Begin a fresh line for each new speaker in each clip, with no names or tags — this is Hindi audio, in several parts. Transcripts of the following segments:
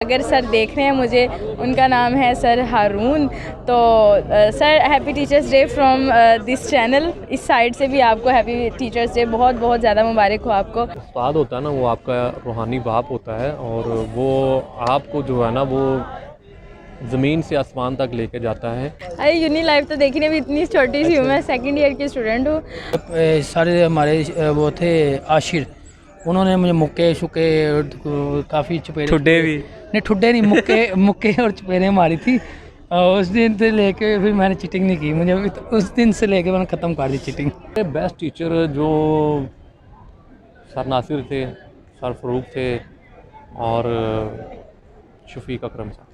अगर सर देख रहे हैं मुझे, उनका नाम है सर हारून। तो sir happy teachers day from this channel. इस साइड से भी आपको हैप्पी टीचर्स डे, बहुत बहुत ज़्यादा मुबारक हो आपको।
उस्ताद होता है ना, वो आपका रूहानी बाप होता है और वो आपको जो है ना वो ज़मीन से आसमान तक लेके जाता है।
अरे यूनी लाइफ तो देखी नहीं, अभी इतनी छोटी सी हूँ मैं, सेकंड ईयर की स्टूडेंट हूँ।
सारे हमारे वो थे आशिर, उन्होंने मुझे मुक्के शुक्के काफ़ी चुपेरे
ठुड्डे भी
नहीं, ठुड्डे नहीं, मुक्के मुक्के और चुपेरे मारी थी। और उस दिन से लेके फिर मैंने चीटिंग नहीं की, मुझे उस दिन से लेके मैंने ख़त्म कर दी चीटिंग।
बेस्ट टीचर जो सर नासिर थे, सर फ़रूक थे और शफीक अकरम साहब।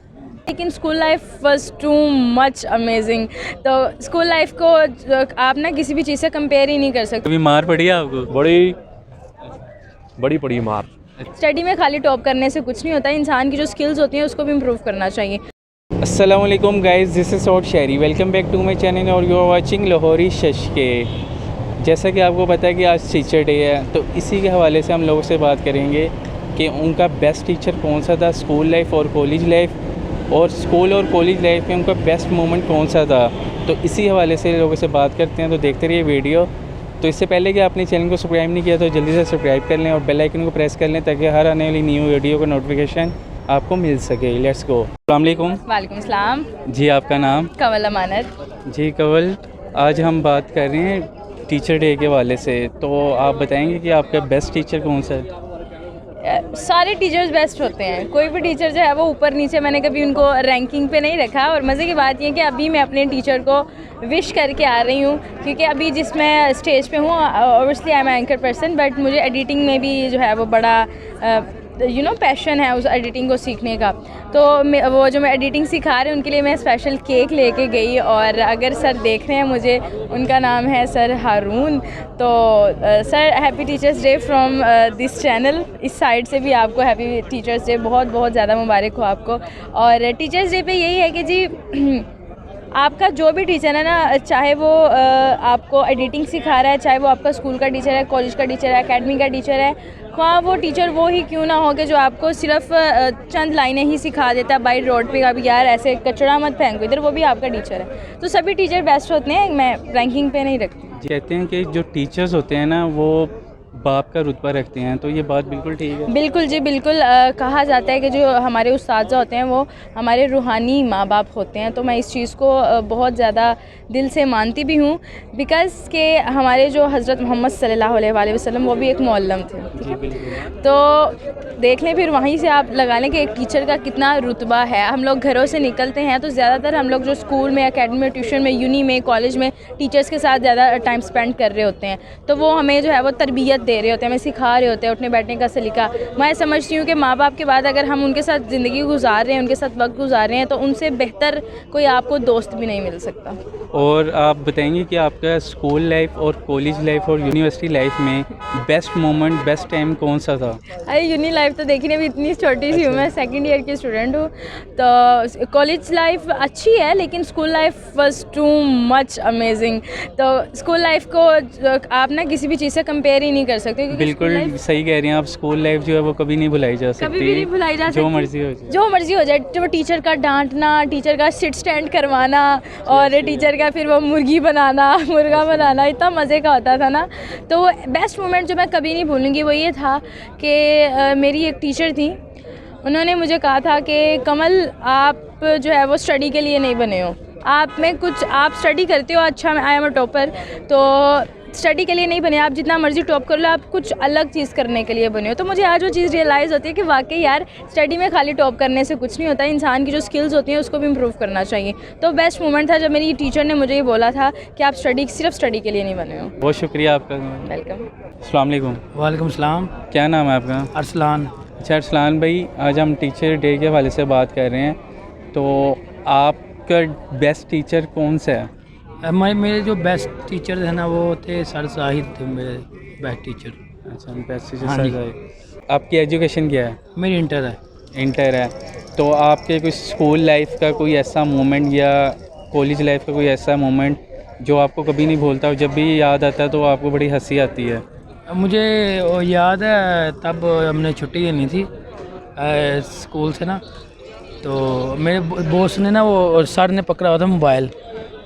लेकिन school life was too much amazing. तो स्कूल लाइफ को आप ना किसी भी चीज़ से कंपेयर ही नहीं कर सकते।
कभी मार पड़ी है आपको?
बड़ी पड़ी मार।
स्टडी में खाली टॉप करने से कुछ नहीं होता, इंसान की जो स्किल्स होती हैं उसको भी इम्प्रूव करना चाहिए।
अस्सलाम वालेकुम guys, this is Saud Sheri. Welcome back to my channel और यू आर वाचिंग लाहौरी शशके। जैसा कि आपको पता है कि आज टीचर डे है, तो इसी के हवाले से हम लोगों से बात करेंगे कि उनका बेस्ट टीचर कौन सा था, स्कूल लाइफ और कॉलेज लाइफ, और स्कूल और कॉलेज लाइफ में उनका बेस्ट मोमेंट कौन सा था। तो इसी हवाले से लोगों से बात करते हैं, तो देखते रहिए वीडियो। तो इससे पहले कि आपने चैनल को सब्सक्राइब नहीं किया तो जल्दी से सब्सक्राइब कर लें और बेल आइकन को प्रेस कर लें ताकि हर आने वाली न्यू वीडियो का नोटिफिकेशन आपको मिल सके। Let's go. अस्सलाम वालेकुम।
वालेकुम सलाम।
जी, आपका नाम?
कमल अमानत।
जी कवल, आज हम बात कर रहे हैं टीचर डे के हवाले से, तो आप बताएंगे कि आपका बेस्ट टीचर कौन सा है?
सारे टीचर्स बेस्ट होते हैं, कोई भी टीचर जो है वो ऊपर नीचे, मैंने कभी उनको रैंकिंग पे नहीं रखा। और मज़े की बात ये है कि अभी मैं अपने टीचर को विश करके आ रही हूँ, क्योंकि अभी जिस मैं स्टेज पे हूँ, obviously I am anchor person, but मुझे एडिटिंग में भी जो है वो बड़ा पैशन है उस एडिटिंग को सीखने का। तो वो जो मैं एडिटिंग सिखा रहे हैं उनके लिए मैं स्पेशल केक लेके गई। और अगर सर देख रहे हैं मुझे, उनका नाम है सर हारून। तो sir happy teachers day from this channel. इस साइड से भी आपको हैप्पी टीचर्स डे, बहुत बहुत ज़्यादा मुबारक हो आपको। और टीचर्स डे पे यही है कि जी आपका जो भी टीचर है ना, चाहे वो आपको एडिटिंग सिखा रहा है, चाहे वो आपका स्कूल का टीचर है, कॉलेज का टीचर है, एकेडमी का टीचर है, वहाँ वो टीचर वो ही क्यों ना हो कि जो आपको सिर्फ चंद लाइनें ही सिखा देता है बाई रोड पे, अब यार ऐसे कचरा मत फेंको इधर, वो भी आपका टीचर है। तो सभी टीचर बेस्ट होते हैं, मैं रैंकिंग पे नहीं रखती।
कहते हैं कि जो टीचर्स होते हैं ना वो बाप का रुतबा रखते हैं, तो ये बात बिल्कुल ठीक है?
बिल्कुल जी बिल्कुल। कहा जाता है कि जो हमारे उस्ताद होते हैं वो हमारे रूहानी माँ बाप होते हैं। तो मैं इस चीज़ को बहुत ज़्यादा दिल से मानती भी हूँ, बिकॉज़ के हमारे जो हज़रत मोहम्मद सल्लल्लाहु अलैहि वसल्लम वो भी एक मुअल्लम थे।
जी बिल्कुल।
तो देख लें, फिर वहीं से आप लगा लें कि एक टीचर का कितना रुतबा है। हम लोग घरों से निकलते हैं तो ज़्यादातर हम लोग जो स्कूल में, एकेडमी में, ट्यूशन में, यूनी में, कॉलेज में टीचर्स के साथ ज़्यादा टाइम स्पेंड कर रहे होते हैं। तो वो हमें जो है वो तरबियत दे रहे होते हैं, हमें सिखा रहे होते हैं उठने बैठने का सलीका। मैं समझती हूँ कि माँ बाप के बाद अगर हम उनके साथ ज़िंदगी गुजार रहे हैं, उनके साथ वक्त गुजार रहे हैं, तो उनसे बेहतर कोई आपको दोस्त भी नहीं मिल सकता।
और आप बताएंगे कि आपका स्कूल लाइफ और कॉलेज लाइफ और यूनिवर्सिटी लाइफ में बेस्ट मोमेंट, बेस्ट टाइम कौन सा था?
अरे यूनी लाइफ तो देखी नहीं, अभी इतनी छोटी सी हूँ मैं, सेकंड ईयर की स्टूडेंट हूँ। तो कॉलेज लाइफ अच्छी है, लेकिन school life was too much amazing. तो स्कूल लाइफ को आप ना किसी भी चीज़ से कंपेयर ही नहीं कर सकते।
बिल्कुल सही कह रही हैं आप। स्कूल लाइफ जो है वो कभी नहीं भुलाई जा सकती,
कभी भी नहीं भुलाई जा सकती,
जो मर्जी हो जाए,
जो मर्जी हो जाए। जो टीचर का डांटना, टीचर का सिट स्टैंड करवाना, और टीचर का फिर वो मुर्गी बनाना, मुर्गा बनाना, इतना मज़े का होता था ना। तो वो बेस्ट मोमेंट जो मैं कभी नहीं भूलूँगी वो ये था कि मेरी एक टीचर थी, उन्होंने मुझे कहा था कि कमल आप जो है वो स्टडी के लिए नहीं बने हो, आप में कुछ, आप स्टडी करते हो अच्छा, आई एम अ टॉपर, तो स्टडी के लिए नहीं बने, आप जितना मर्जी टॉप कर लो, आप कुछ अलग चीज़ करने के लिए बने हो। तो मुझे आज वो चीज़ रियलाइज़ होती है कि वाकई यार स्टडी में खाली टॉप करने से कुछ नहीं होता, इंसान की जो स्किल्स होती हैं उसको भी इम्प्रूव करना चाहिए। तो बेस्ट मोमेंट था जब मेरी टीचर ने मुझे ये बोला था कि आप सिर्फ स्टडी के लिए नहीं बने हो।
बहुत शुक्रिया आपका।
वेलकम।
अस्सलाम वालेकुम।
वालेकुम सलाम।
क्या नाम है आपका?
अरसलान।
अच्छा अरसलान भाई, आज हम टीचर डे के हवाले से बात कर रहे हैं, तो आपका बेस्ट टीचर कौन सा है?
मेरे जो बेस्ट टीचर थे ना वो थे सर साहिद, थे मेरे बेस्ट टीचर।
अच्छा, बेस्ट टीचर
हाँ
सर
जी।
साहिद। आपकी एजुकेशन क्या है?
मेरी इंटर है।
इंटर है। तो आपके कुछ स्कूल लाइफ का कोई ऐसा मोमेंट या कॉलेज लाइफ का कोई ऐसा मोमेंट जो आपको कभी नहीं भूलता और जब भी याद आता है तो आपको बड़ी हंसी आती है?
मुझे वो याद है, तब हमने छुट्टी लेनी थी स्कूल से ना, तो मेरे बॉस ने ना, वो सर ने पकड़ा हुआ था मोबाइल,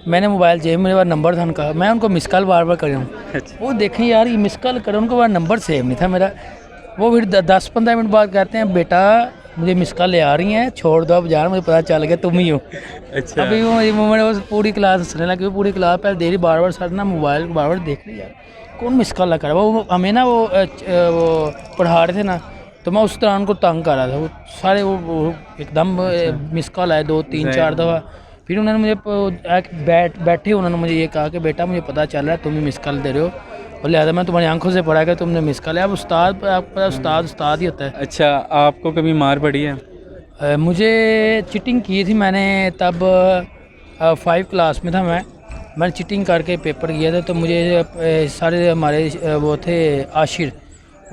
मैंने मोबाइल जेब में, मेरे पास नंबर था उनका, मैं उनको मिस कॉल बार बार कर रहा हूँ। वो देखें यार, ये मिस कॉल कर, उनको बार नंबर सेव नहीं था मेरा। वो फिर 10-15 मिनट बाद कहते हैं, बेटा मुझे मिस कॉल ले आ रही हैं, छोड़ दो अब जान, मुझे पता चल गया तुम ही हो।
अच्छा।
अभी वो मैंने पूरी क्लास हंसने लगी, पूरी क्लास पहले देरी बार बार सर ना मोबाइल को बार बार देख रही यार, कौन मिस कॉल कर रहा है। वो हमें ना वो पढ़ा रहे थे ना, तो मैं उस दौरान को तंग कर रहा था। वो सारे वो एकदम मिस कॉल आए 2-3-4 दफ़ा। फिर उन्होंने मुझे बैठे उन्होंने मुझे ये कहा कि बेटा मुझे पता चल रहा है तुम ही मिस कॉल दे रहे हो, और लिहाजा मैं तुम्हारी आंखों से पढ़ा कि तुमने मिस कॉल है। अब उस्ताद, आपका उस्ताद ही होता है।
अच्छा, आपको कभी मार पड़ी है?
मुझे चिटिंग की थी मैंने, तब 5 क्लास में था मैंने चिटिंग करके पेपर किया था। तो मुझे सारे हमारे वो थे आशिर,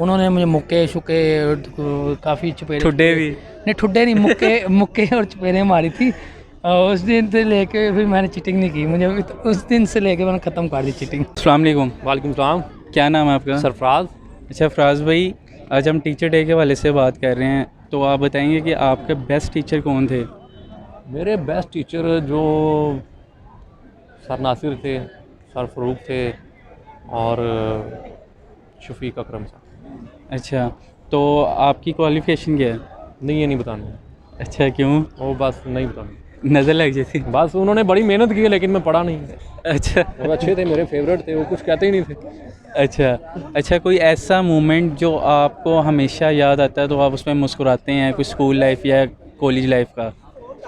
उन्होंने मुझे मुक्के शुक्के काफ़ी चपेरे,
ठुड्डे भी?
नहीं ठुड्डे नहीं, मुक्के और चपेरे मारी थी। और उस दिन से लेके फिर मैंने चिटिंग नहीं की, मुझे उस दिन से लेके मैंने ख़त्म कर दी चिटिंग।
अस्सलाम वालेकुम।
वालेकुम सलाम।
क्या नाम है आपका?
सरफराज।
अच्छा फराज भाई, आज हम टीचर डे के हवाले से बात कर रहे हैं, तो आप बताएंगे कि आपके बेस्ट टीचर कौन थे?
मेरे बेस्ट टीचर जो सर नासिर थे, सर फ़रूक थे, और शफीक अकरम साहब।
अच्छा, तो आपकी क्वालिफ़िकेशन क्या है?
नहीं, ये नहीं बताना।
अच्छा, क्यों?
वो बस नहीं बताना,
नज़र लग जाती?
बस उन्होंने बड़ी मेहनत की है लेकिन मैं पढ़ा नहीं।
अच्छा।
वो अच्छे थे, मेरे फेवरेट थे, वो कुछ कहते ही नहीं थे।
अच्छा, कोई ऐसा मोमेंट जो आपको हमेशा याद आता है तो आप उसमें मुस्कुराते हैं, कोई स्कूल लाइफ या कॉलेज लाइफ का?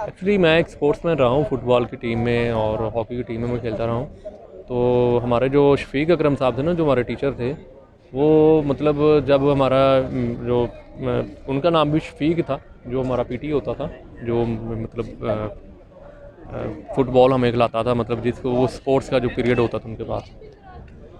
एक्चुअली मैं एक स्पोर्ट्समैन रहा हूँ, फुटबॉल की टीम में और हॉकी की टीम में मैं खेलता रहा हूँ। तो हमारे जो शफीक अकरम साहब थे ना, जो हमारे टीचर थे, वो मतलब जब हमारा जो उनका नाम भी शफीक था, जो हमारा पीटी होता था, जो मतलब फ़ुटबॉल हमें खिलाता था, मतलब जिसको वो स्पोर्ट्स का जो पीरियड होता था उनके पास।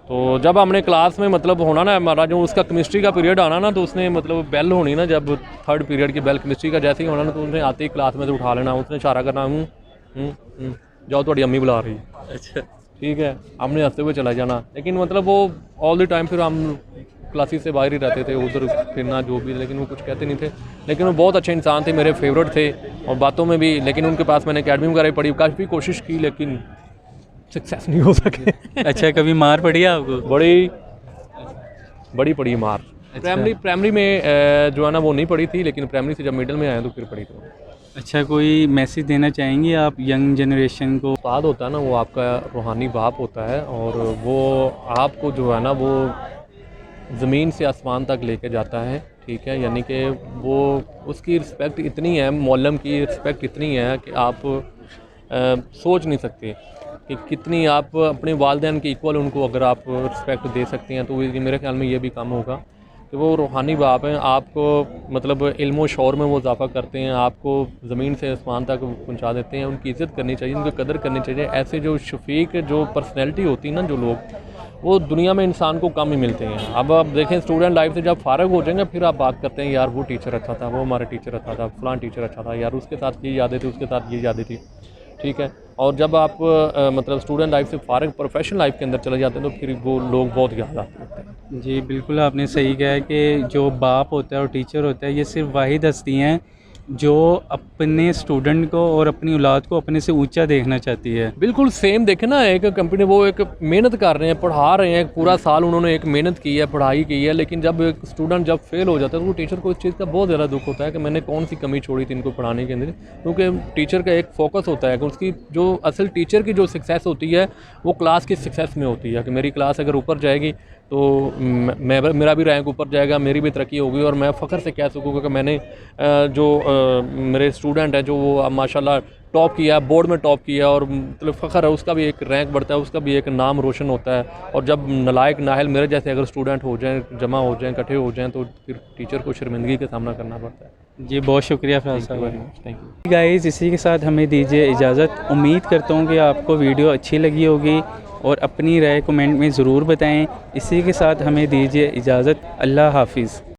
तो जब हमने क्लास में मतलब होना ना, हमारा जो उसका केमिस्ट्री का पीरियड आना ना, तो उसने मतलब बेल होनी ना, जब 3rd पीरियड की बेल केमिस्ट्री का जैसे ही होना ना, तो उसने आते ही क्लास में से उठा लेना, उसने इशारा करना, जाओ थोड़ी अम्मी बुला रही है।
अच्छा,
ठीक है, हमने हंसते हुए चला जाना। लेकिन मतलब वो ऑल द टाइम फिर हम क्लासेस से बाहर ही रहते थे, उधर फिरना जो भी, लेकिन वो कुछ कहते नहीं थे। लेकिन वो बहुत अच्छे इंसान थे, मेरे फेवरेट थे और बातों में भी। लेकिन उनके पास मैंने अकेडमी वगैरह पढ़ी, काफ़ी कोशिश की, लेकिन सक्सेस नहीं हो सके।
अच्छा, कभी मार पड़ी है आपको?
बड़ी पड़ी मार।
अच्छा।
प्राइमरी में जो है ना वो नहीं पड़ी थी, लेकिन प्राइमरी से जब मिडिल में आए तो फिर पड़ी थी।
अच्छा, कोई मैसेज देना चाहेंगे आप यंग जनरेशन को?
उस्ताद होता है ना, वो आपका रूहानी बाप होता है, और वो आपको जो है ना वो ज़मीन से आसमान तक लेके जाता है। ठीक है, यानी कि वो उसकी रिस्पेक्ट इतनी है, मौलम की रिस्पेक्ट इतनी है कि आप सोच नहीं सकते कि कितनी आप अपने वालिदैन के इक्वल उनको अगर आप रिस्पेक्ट दे सकते हैं, तो ये मेरे ख्याल में ये भी कम होगा कि वो रूहानी बाप हैं। आपको मतलब इल्म व शौर में वो इजाफ़ा करते हैं, आपको ज़मीन से आसमान तक पहुंचा देते हैं। उनकी इज़्ज़त करनी चाहिए, उनकी कदर करनी चाहिए। ऐसे जो शफीक जो पर्सनैलिटी होती है ना, जो लोग, वो दुनिया में इंसान को कम ही मिलते हैं। अब आप देखें, स्टूडेंट लाइफ से जब फारग हो जाएंगे, फिर आप बात करते हैं, यार वो टीचर अच्छा था, वो हमारा टीचर अच्छा था, फलां टीचर अच्छा था, यार उसके साथ ये यादें थी, उसके साथ ये यादें थी। ठीक है, और जब आप मतलब स्टूडेंट लाइफ से फारग प्रोफेशनल लाइफ के अंदर चले जाते हैं, तो फिर वो लोग बहुत याद आते हैं।
जी बिल्कुल, आपने सही कहा है कि जो बाप होता है और टीचर होता है, ये सिर्फ वाहिद हस्ती हैं जो अपने स्टूडेंट को और अपनी औलाद को अपने से ऊंचा देखना चाहती है।
बिल्कुल सेम देखें ना, एक कंपनी वो एक मेहनत कर रहे हैं, पढ़ा रहे हैं, पूरा साल उन्होंने एक मेहनत की है, पढ़ाई की है, लेकिन जब एक स्टूडेंट जब फेल हो जाता है, तो वो टीचर को इस चीज़ का बहुत ज़्यादा दुख होता है कि मैंने कौन सी कमी छोड़ी थी इनको पढ़ाने के अंदर। क्योंकि टीचर का एक फोकस होता है कि उसकी जो असल टीचर की जो सक्सेस होती है, वो क्लास की सक्सेस में होती है, कि मेरी क्लास अगर ऊपर जाएगी तो मेरा भी रैंक ऊपर जाएगा, मेरी भी तरक्की होगी, और मैं फ़ख्र से कह सकूँगा कि मैंने जो मेरे स्टूडेंट हैं जो वो माशाल्लाह टॉप किया, बोर्ड में टॉप किया, और मतलब फ़ख्र है, उसका भी एक रैंक बढ़ता है, उसका भी एक नाम रोशन होता है। और जब नलायक नाहल मेरे जैसे अगर स्टूडेंट हो जाएं, जमा हो जाएं, इकट्ठे हो जाएं, तो फिर टीचर को शर्मिंदगी का सामना करना पड़ता है।
जी बहुत शुक्रिया फराज
थैंक यू
साहब।
Very much, thank you.
Guys, इसी के साथ हमें दीजिए इजाज़त। उम्मीद करता हूँ कि आपको वीडियो अच्छी लगी होगी और अपनी राय कमेंट में ज़रूर बताएं। इसी के साथ हमें दीजिए इजाज़त। अल्लाह हाफिज़।